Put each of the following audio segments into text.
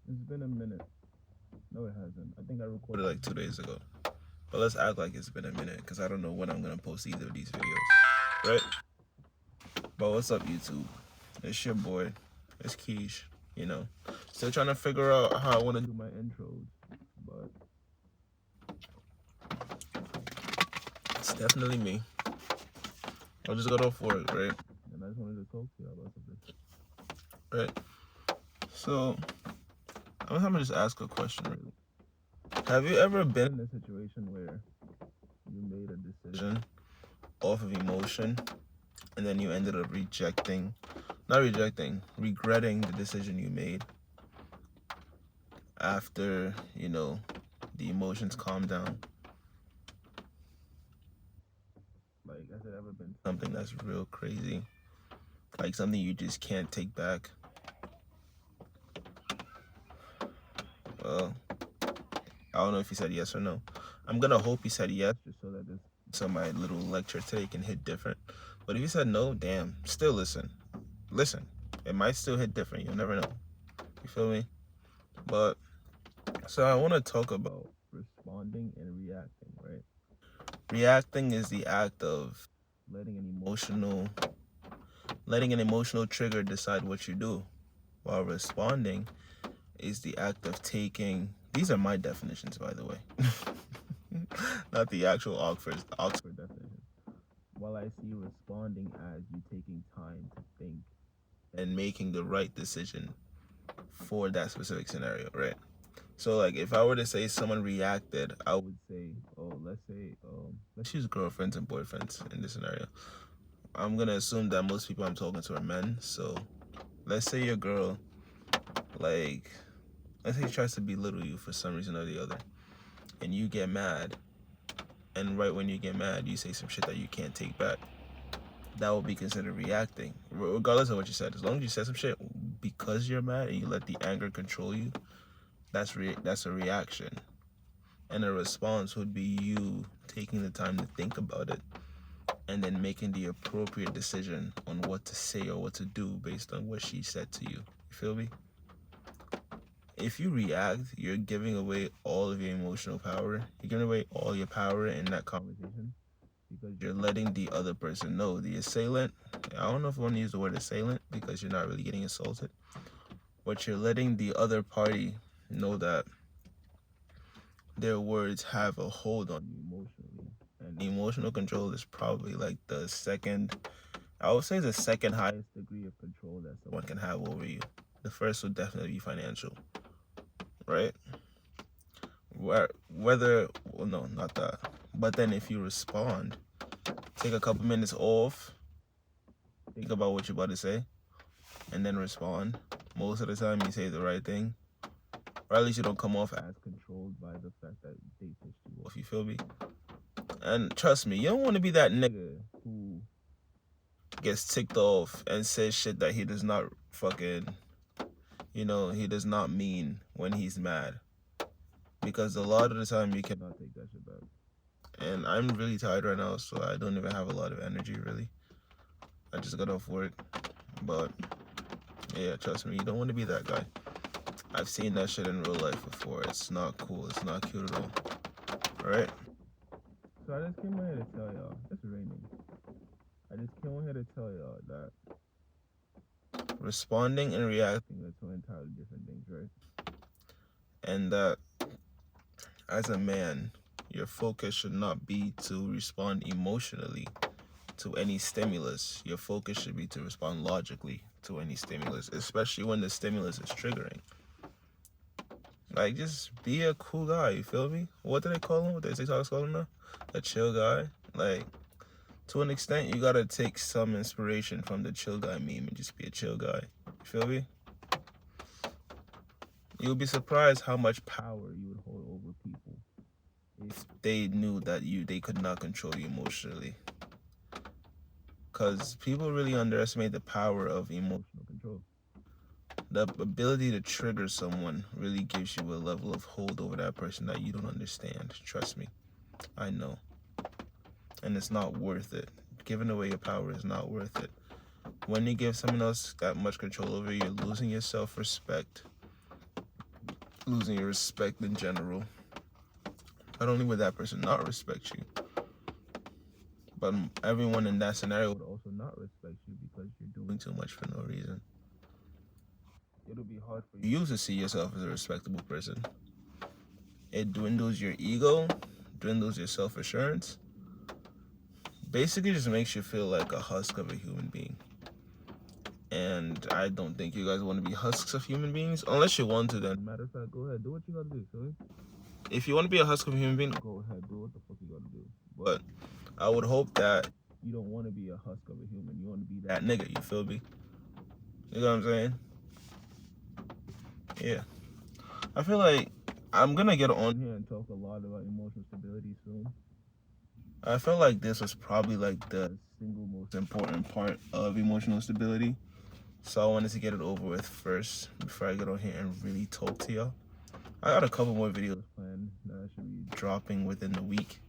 It's been a minute. No, it hasn't. I think I recorded like 2 days ago. But let's act like it's been a minute because I don't know when I'm gonna post either of these videos. Right? But what's up, YouTube? It's your boy. It's Keish. You know, still trying to figure out how I want to do my intros, but it's definitely me. I just got off work, right? And I just wanted to talk to you about something, right? So I'm gonna just ask a question, really. Have you ever been in a situation where you made a decision off of emotion and then you ended up regretting the decision you made after, the emotions calmed down? Like, has it ever been something that's real crazy? Like something you just can't take back? Well, I don't know if he said yes or no. I'm gonna hope he said yes, just so that my little lecture today can hit different. But if he said no, damn, still listen. Listen, it might still hit different. You'll never know. You feel me? But so I want to talk about responding and reacting, right? Reacting is the act of letting an emotional trigger decide what you do, while responding is the act of taking. These are my definitions, by the way, not the actual Oxford definition. While I see responding as you taking time to think and making the right decision for that specific scenario, right? So, like, if I were to say someone reacted, I would say, oh, let's use girlfriends and boyfriends in this scenario. I'm gonna assume that most people I'm talking to are men. So, let's say your girl, like, let's say she tries to belittle you for some reason or the other, and you get mad, and right when you get mad, you say some shit that you can't take back. That would be considered reacting, regardless of what you said. As long as you said some shit because you're mad and you let the anger control you, that's a reaction. And a response would be you taking the time to think about it and then making the appropriate decision on what to say or what to do based on what she said to you. You feel me? If you react, you're giving away all of your emotional power. You're giving away all your power in that conversation because you're letting the other person know. The assailant, I don't know if I want to use the word assailant because you're not really getting assaulted, but you're letting the other party know that their words have a hold on you emotionally. And emotional control is probably like I would say the second highest degree of control that someone can have over you. The first would definitely be financial, right? Well, no, not that. But then if you respond, take a couple minutes off, think about what you're about to say, and then respond. Most of the time, you say the right thing, or at least you don't come off as controlled by the fact that they pissed you off. You feel me? And trust me, you don't want to be that nigga who gets ticked off and says shit that he does not fucking, he does not mean when he's mad. Because a lot of the time you cannot take that shit back. And I'm really tired right now, so I don't even have a lot of energy, really. I just got off work. But, yeah, trust me, you don't want to be that guy. I've seen that shit in real life before. It's not cool. It's not cute at all. Alright? So I just came here to tell y'all, it's raining. I just came here to tell y'all that responding and reacting are two entirely different things, right? And that as a man, your focus should not be to respond emotionally to any stimulus. Your focus should be to respond logically to any stimulus, especially when the stimulus is triggering. Like, just be a cool guy, you feel me? What do they call him? What do TikToks call him now? A chill guy? Like, to an extent, you gotta take some inspiration from the chill guy meme and just be a chill guy. You feel me? You'll be surprised how much power you would hold over people if they knew that they could not control you emotionally. Because people really underestimate the power of emotional control. The ability to trigger someone really gives you a level of hold over that person that you don't understand. Trust me, I know. And it's not worth it. Giving away your power is not worth it. When you give someone else that much control over you, you're losing your self-respect. losing your respect in general. Not only would that person not respect you, but everyone in that scenario would also not respect you because you're doing too much for no reason. It'll be hard for you to see yourself as a respectable person. It dwindles your ego, dwindles your self-assurance. Basically just makes you feel like a husk of a human being. And I don't think you guys want to be husks of human beings. Unless you want to, then matter of fact, go ahead, do what you gotta do, silly. If you want to be a husk of a human being, go ahead, do what the fuck you gotta do. But I would hope that you don't want to be a husk of a human. You want to be that nigga, you feel me? You know what I'm saying? Yeah. I feel like I'm gonna get on here and talk a lot about emotional stability soon. I feel like this was probably like the single most important part of emotional stability. So I wanted to get it over with first before I get on here and really talk to y'all. I got a couple more videos planned that I should be dropping within the week.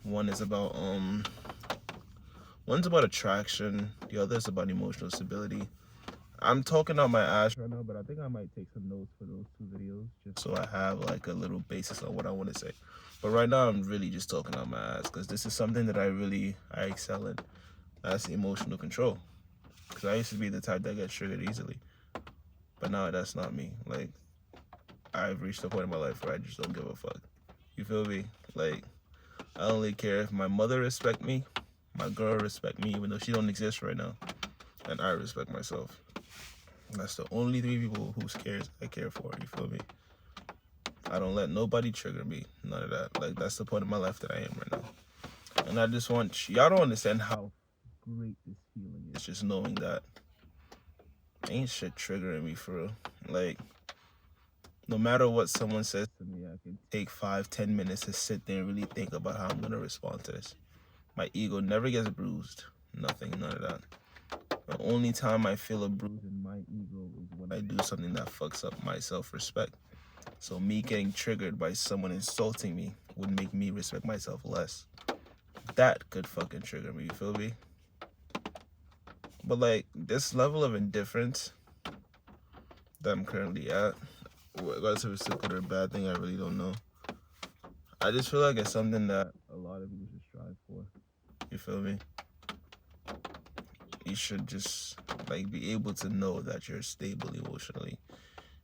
One is about one's about attraction, the other is about emotional stability. I'm talking on my ass right now, but I think I might take some notes for those two videos just so I have like a little basis on what I want to say. But right now I'm really just talking on my ass because this is something that I excel in. That's emotional control. Because I used to be the type that gets triggered easily. But now that's not me. Like, I've reached a point in my life where I just don't give a fuck. You feel me? Like, I only care if my mother respect me, my girl respect me, even though she don't exist right now, and I respect myself. That's the only three people whose cares I care for. You feel me? I don't let nobody trigger me. None of that. Like, that's the point of my life that I am right now. And I just want y'all don't understand how great this feeling is. Just knowing that ain't shit triggering me for real. Like, no matter what someone says to me, I can take 5-10 minutes to sit there and really think about how I'm gonna respond to this. My ego never gets bruised. Nothing, none of that. The only time I feel a bruise in my ego is when I do something that fucks up my self-respect. So me getting triggered by someone insulting me would make me respect myself less. That could fucking trigger me, you feel me? But like, this level of indifference that I'm currently at, regardless if it's a good or a bad thing, I really don't know. I just feel like it's something that a lot of people should strive for. You feel me? You should just like be able to know that you're stable emotionally.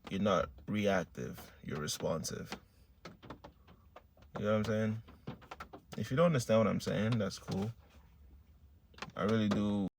You're not reactive, you're responsive. You know what I'm saying? If you don't understand what I'm saying, that's cool. I really do